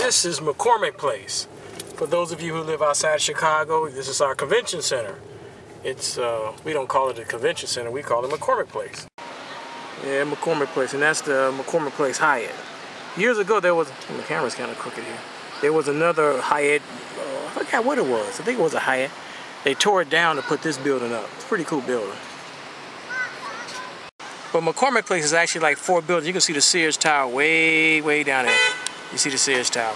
This is McCormick Place. For those of you who live outside Chicago, this is our convention center. It's we don't call it a convention center, we call it McCormick Place. Yeah, McCormick Place, and that's the McCormick Place Hyatt. Years ago there was, the camera's kind of crooked here. There was another Hyatt, I forgot what it was. I think it was a Hyatt. They tore it down to put this building up. It's a pretty cool building. But McCormick Place is actually like 4 buildings. You can see the Sears Tower way down there. You see the Sears Tower.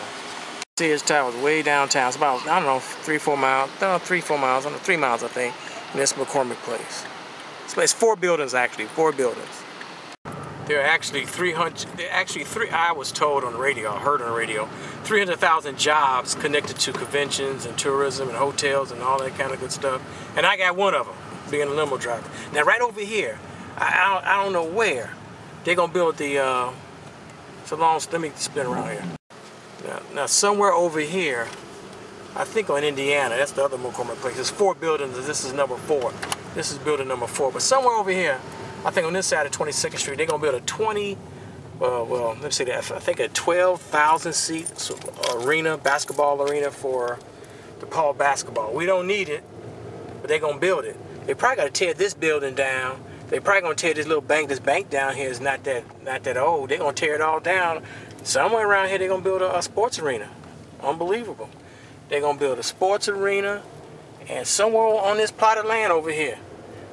Sears Tower is way downtown. It's about, I don't know, 3-4 miles. No, 3-4 miles. I don't know, 3 miles, I think. And that's McCormick Place. It's 4 buildings actually, 4 buildings. There are actually 300. I was told on the radio, I heard on the radio, 300,000 jobs connected to conventions and tourism and hotels and all that kind of good stuff. And I got one of them, being a limo driver. Now right over here, I don't know where they're gonna build the. So long. Let me spin around here. Now somewhere over here, I think on Indiana, that's the other McCormick Place. There's 4 buildings, and this is number 4. This is building number 4. But somewhere over here, I think on this side of 22nd Street, they're gonna build a let me say that, I think a 12,000 seat arena, basketball arena for DePaul basketball. We don't need it, but they're gonna build it. They probably gotta tear this building down. They probably gonna tear this little bank. This bank down here is not that old. They're gonna tear it all down. Somewhere around here, they're gonna build a sports arena. Unbelievable. They're gonna build a sports arena, and somewhere on this plot of land over here,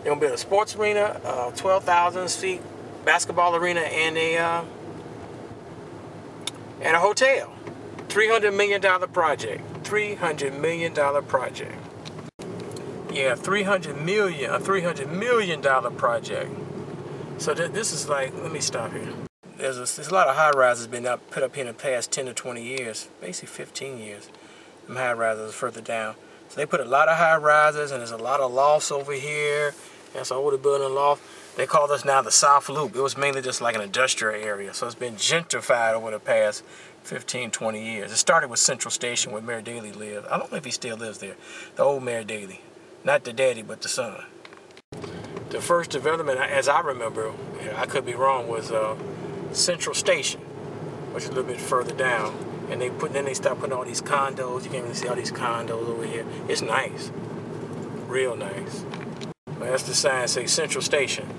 they're gonna build a sports arena, 12,000 seat basketball arena, and a hotel. $300 million project. $300 million project. Yeah, $300 million project. So this is like, let me stop here. There's a lot of high rises been put up here in the past 10 to 20 years, basically 15 years. Them high rises further down. So they put a lot of high rises, and there's a lot of lofts over here. That's an older building loft. They call this now the South Loop. It was mainly just like an industrial area. So it's been gentrified over the past 15, 20 years. It started with Central Station where Mayor Daley lived. I don't know if he still lives there. The old Mayor Daley. Not the daddy, but the son. The first development, as I remember, I could be wrong, was Central Station, which is a little bit further down. And then they stopped putting all these condos. You can't really see all these condos over here. It's nice, real nice. But that's the sign that says Central Station.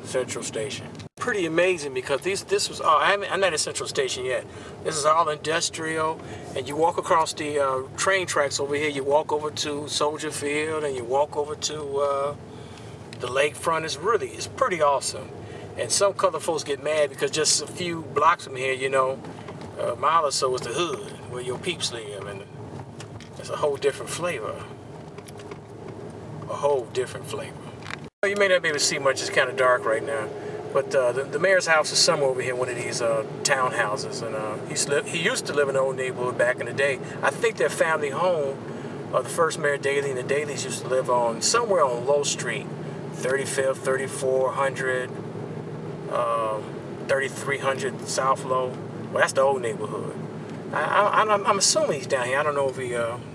Central Station. Pretty amazing because this was all, I'm not at Central Station yet. This is all industrial, and you walk across the train tracks over here. You walk over to Soldier Field, and you walk over to the lakefront. It's pretty awesome. And some color folks get mad because just a few blocks from here, you know, a mile or so is the hood where your peeps live, and it's a whole different flavor. A whole different flavor. You may not be able to see much. It's kind of dark right now. But the mayor's house is somewhere over here, one of these townhouses, and he used to live in an old neighborhood back in the day. I think their family home, the first Mayor Daley and the Daleys used to live on somewhere on Low Street, 35th, 3400, 3300 South Low. Well, that's the old neighborhood. I'm assuming he's down here. I don't know if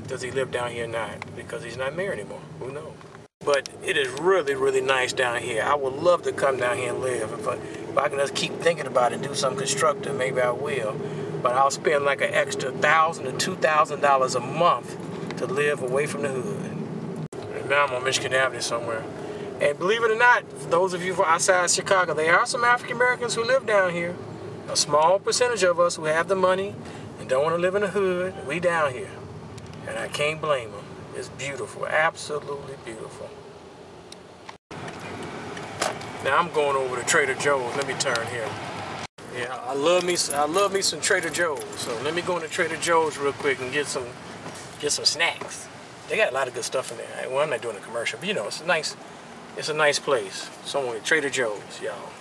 does he live down here or not, because he's not mayor anymore. Who knows? But it is really nice down here. I would love to come down here and live. If I can just keep thinking about it and do something constructive, maybe I will. But I'll spend like an extra $1,000 to $2,000 a month to live away from the hood. And now I'm on Michigan Avenue somewhere. And believe it or not, for those of you from outside Chicago, there are some African Americans who live down here. A small percentage of us who have the money and don't want to live in the hood, we down here. And I can't blame them. It's beautiful, absolutely beautiful. Now I'm going over to Trader Joe's. Let me turn here. Yeah, I love me some Trader Joe's. So let me go into Trader Joe's real quick and get some snacks. They got a lot of good stuff in there. Well, I'm not doing a commercial, but you know, it's a nice place. Somewhere, Trader Joe's, y'all.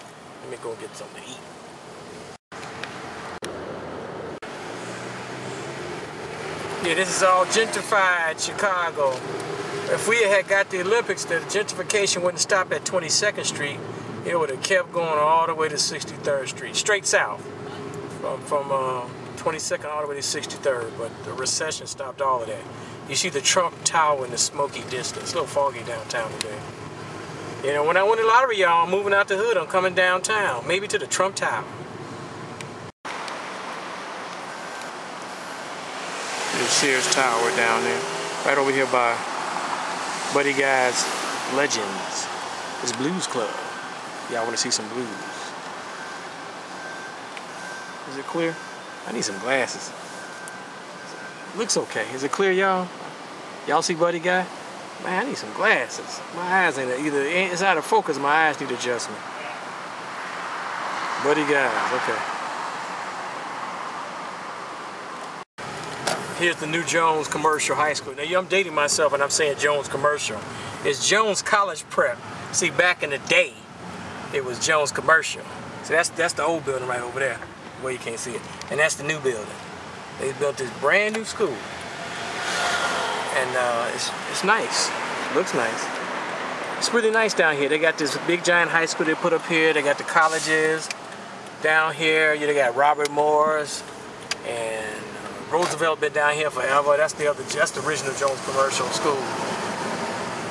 Let me go get something to eat. Yeah, this is all gentrified Chicago. If we had got the Olympics, the gentrification wouldn't stop at 22nd Street. It would have kept going all the way to 63rd Street, straight south, from 22nd all the way to 63rd. But the recession stopped all of that. You see the Trump Tower in the smoky distance. It's a little foggy downtown today. You know, when I win the lottery, y'all, I'm moving out the hood. I'm coming downtown, maybe to the Trump Tower. the Sears Tower down there. Right over here by Buddy Guy's Legends. It's Blues Club. Y'all want to see some blues. Is it clear? I need some glasses. Looks okay. Is it clear, y'all? Y'all see Buddy Guy? Man, I need some glasses. My eyes ain't either. It's out of focus. My eyes need adjustment. Buddy Guys, okay. Here's the new Jones Commercial High School. Now, I'm dating myself and I'm saying Jones Commercial. It's Jones College Prep. See, back in the day, it was Jones Commercial. See, that's the old building right over there, where you can't see it. And that's the new building. They built this brand new school. And it's nice. It looks nice. It's really nice down here. They got this big giant high school they put up here. They got the colleges down here. They got Robert Morris and Roosevelt been down here forever. That's the original Jones Commercial School.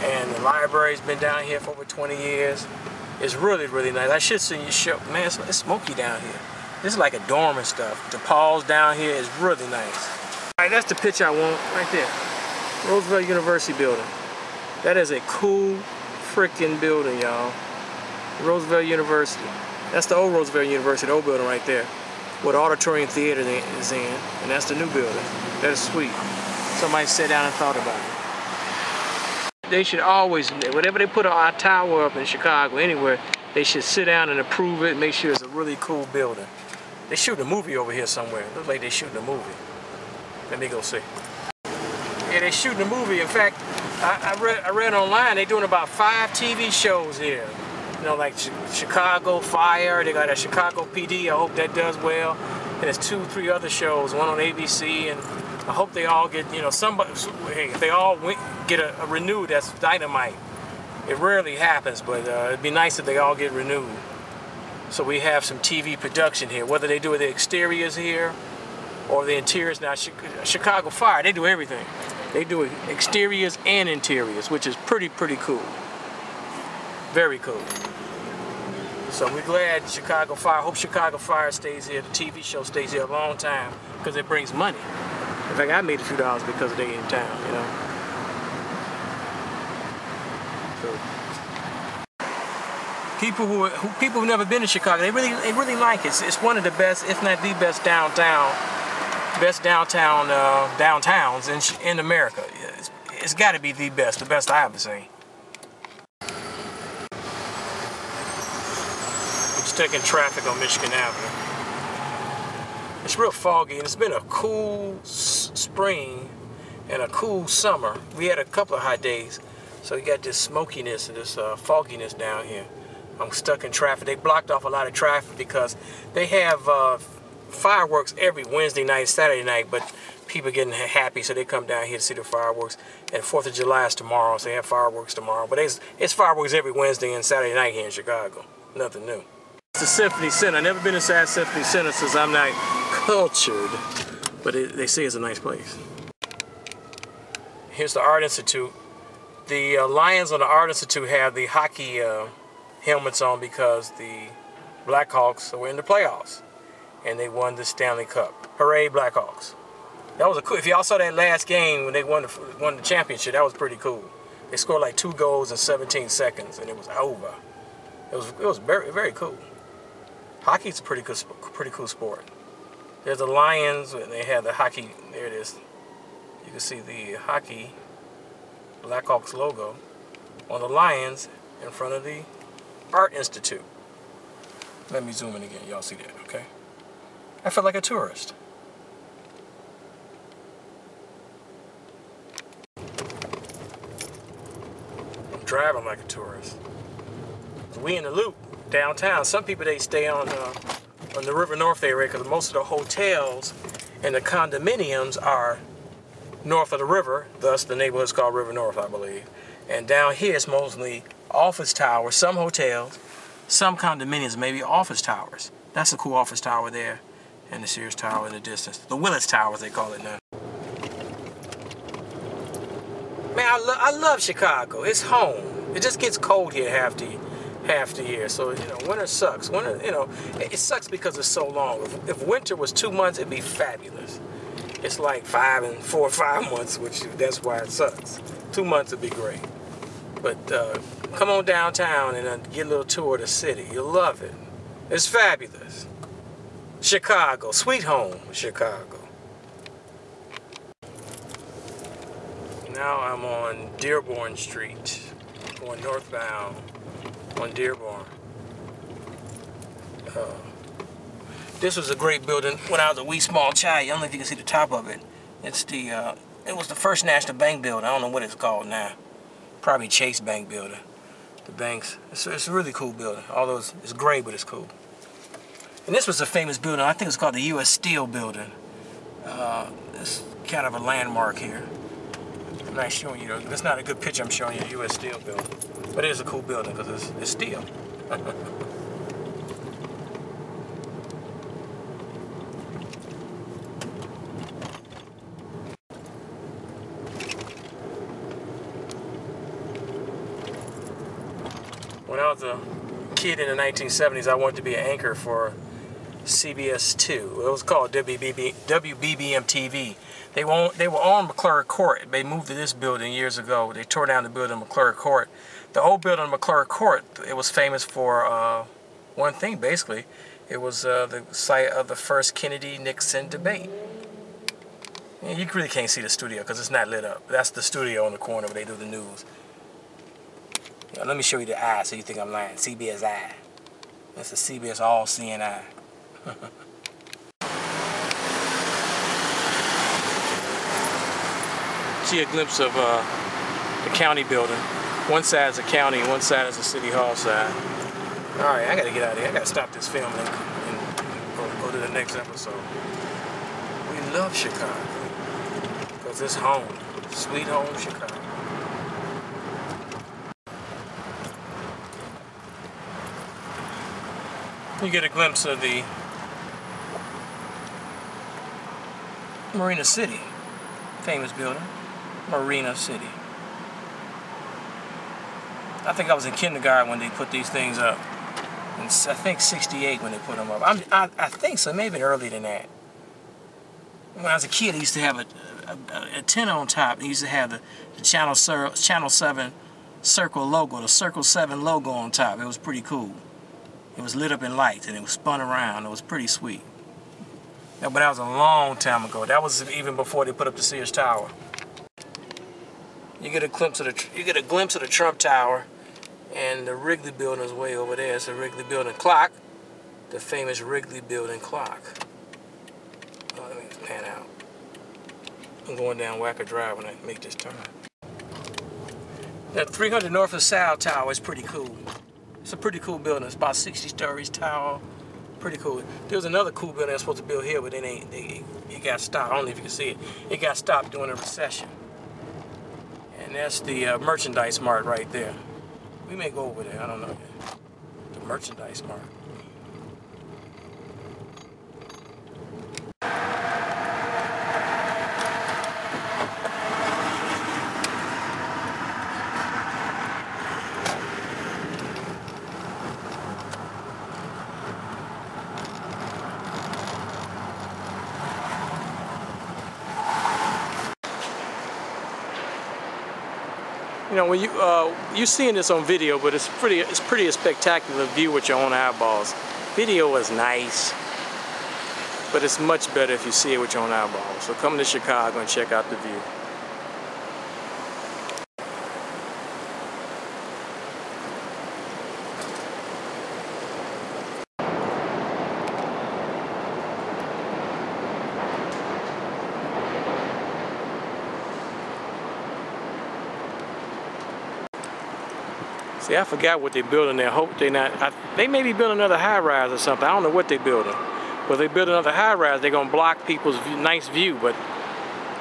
And the library's been down here for over 20 years. It's really, really nice. I should see you show. Man, it's smoky down here. This is like a dorm and stuff. The Paul's down here is really nice. All right, that's the picture I want right there. Roosevelt University building. That is a cool freaking building, y'all. Roosevelt University. That's the old Roosevelt University, the old building right there, where the auditorium theater is in, and that's the new building. That is sweet. Somebody sat down and thought about it. They should always, whenever they put a tower up in Chicago, anywhere, they should sit down and approve it, make sure it's a really cool building. They shooting a movie over here somewhere. Looks like they're shooting a movie. Let me go see. Yeah, they're shooting a movie. In fact, I read online they're doing about 5 TV shows here. You know, like Chicago Fire. They got a Chicago PD. I hope that does well. And there's 2, 3 other shows, one on ABC, and I hope they all get, you know, somebody. Hey, if they all get a renewed, that's dynamite. It rarely happens, but it'd be nice if they all get renewed. So we have some TV production here, whether they do the exteriors here or the interiors. Now, Chicago Fire, they do everything. They do exteriors and interiors, which is pretty cool. Very cool. So we're glad Chicago Fire, hope Chicago Fire stays here, the TV show stays here a long time, because it brings money. In fact, I made a few dollars because they in town, you know. So, people who've never been to Chicago, they really like it. It's one of the best, if not the best downtowns in America. It's got to be the best I ever seen. I'm stuck in traffic on Michigan Avenue. It's real foggy, and it's been a cool spring and a cool summer. We had a couple of hot days, so you got this smokiness and this fogginess down here. I'm stuck in traffic. They blocked off a lot of traffic because they have fireworks every Wednesday night, Saturday night, but people are getting happy, so they come down here to see the fireworks. And 4th of July is tomorrow, so they have fireworks tomorrow. But it's fireworks every Wednesday and Saturday night here in Chicago. Nothing new. It's the Symphony Center. I've never been inside Symphony Center since I'm not cultured, but they say it's a nice place. Here's the Art Institute. The Lions on the Art Institute have the hockey helmets on because the Blackhawks were in the playoffs and they won the Stanley Cup. Hooray, Blackhawks. That was a cool. If y'all saw that last game when they won the championship, that was pretty cool. They scored like 2 goals in 17 seconds and it was over. It was very, very cool. Hockey's a pretty cool sport. There's the Lions and they have the hockey. There it is. You can see the hockey Blackhawks logo on the Lions in front of the Art Institute. Let me zoom in again. Y'all see that, okay? I felt like a tourist. I'm driving like a tourist. We in the Loop downtown. Some people, they stay on the River North area because most of the hotels and the condominiums are north of the river. Thus, the neighborhood's called River North, I believe. And down here, it's mostly office towers, some hotels, some condominiums, maybe office towers. That's a cool office tower there, and the Sears Tower in the distance. The Willis Tower, as they call it now. Man, I love Chicago. It's home. It just gets cold here half the year. So, you know, winter sucks. Winter, you know, it sucks because it's so long. If winter was 2 months, it'd be fabulous. It's like 4 or 5 months, which that's why it sucks. 2 months would be great. But come on downtown and get a little tour of the city. You'll love it. It's fabulous. Chicago, sweet home, Chicago. Now I'm on Dearborn Street, going northbound on Dearborn. This was a great building when I was a wee small child. I don't know if you can see the top of it. It's the it was the First National Bank building. I don't know what it's called now. Probably Chase Bank building. The banks. It's a really cool building. Although it's gray, but it's cool. And this was a famous building. I think it's called the U.S. Steel building. It's kind of a landmark here. I'm not showing you. That's not a good picture. I'm showing you the U.S. Steel building, but it is a cool building because it's steel. When I was a kid in the 1970s, I wanted to be an anchor for CBS 2. It was called WBBM TV. They were on McClure Court. They moved to this building years ago. They tore down the building on McClure Court. The old building on McClure Court, it was famous for one thing, basically. It was the site of the first Kennedy-Nixon debate. You really can't see the studio because it's not lit up. That's the studio on the corner where they do the news. Now, let me show you the eye so you think I'm lying. CBS Eye. That's a CBS all-seeing eye. See a glimpse of the county building. One side is the county and one side is the city hall side. Alright, I gotta get out of here. I gotta stop this film and go to the next episode. We love Chicago because it's home. Sweet home Chicago. You get a glimpse of the Marina City, famous building, Marina City. I think I was in kindergarten when they put these things up. And I think 68 when they put them up. I think so, maybe earlier than that. When I was a kid, I used to have a antenna on top. It used to have the Channel 7 circle logo, the Circle 7 logo on top. It was pretty cool. It was lit up in lights and it was spun around. It was pretty sweet. Yeah, but that was a long time ago. That was even before they put up the Sears Tower. You get a glimpse of the Trump Tower, and the Wrigley Building is way over there. It's the Wrigley Building clock, the famous Wrigley Building clock. Oh, let me pan out. I'm going down Wacker Drive when I make this turn. That 300 North of South Tower is pretty cool. It's a pretty cool building. It's about 60 stories tall. Pretty cool. There was another cool building they were supposed to build here, but then it got stopped. I don't know if you can see it. It got stopped during the recession. And that's the Merchandise Mart right there. We may go over there. I don't know yet. The Merchandise Mart. You know, when you're seeing this on video, but it's pretty a spectacular view with your own eyeballs. Video is nice, but it's much better if you see it with your own eyeballs. So come to Chicago and check out the view. See, I forgot what they're building there. Hope they not. They may be building another high-rise or something. I don't know what they're building. But if they build another high-rise, they're gonna block people's nice view. But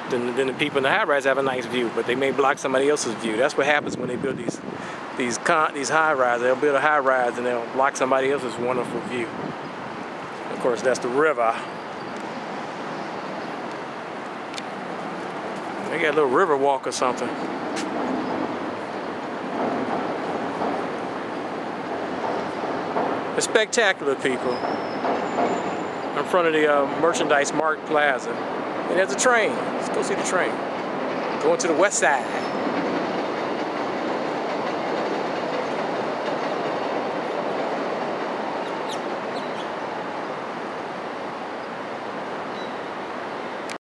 then the people in the high-rise have a nice view, but they may block somebody else's view. That's what happens when they build these high-rises. They'll build a high-rise and they'll block somebody else's wonderful view. Of course, that's the river. They got a little river walk or something. It's spectacular, people. In front of the Merchandise Mart Plaza. And there's a train. Let's go see the train. Going to the west side.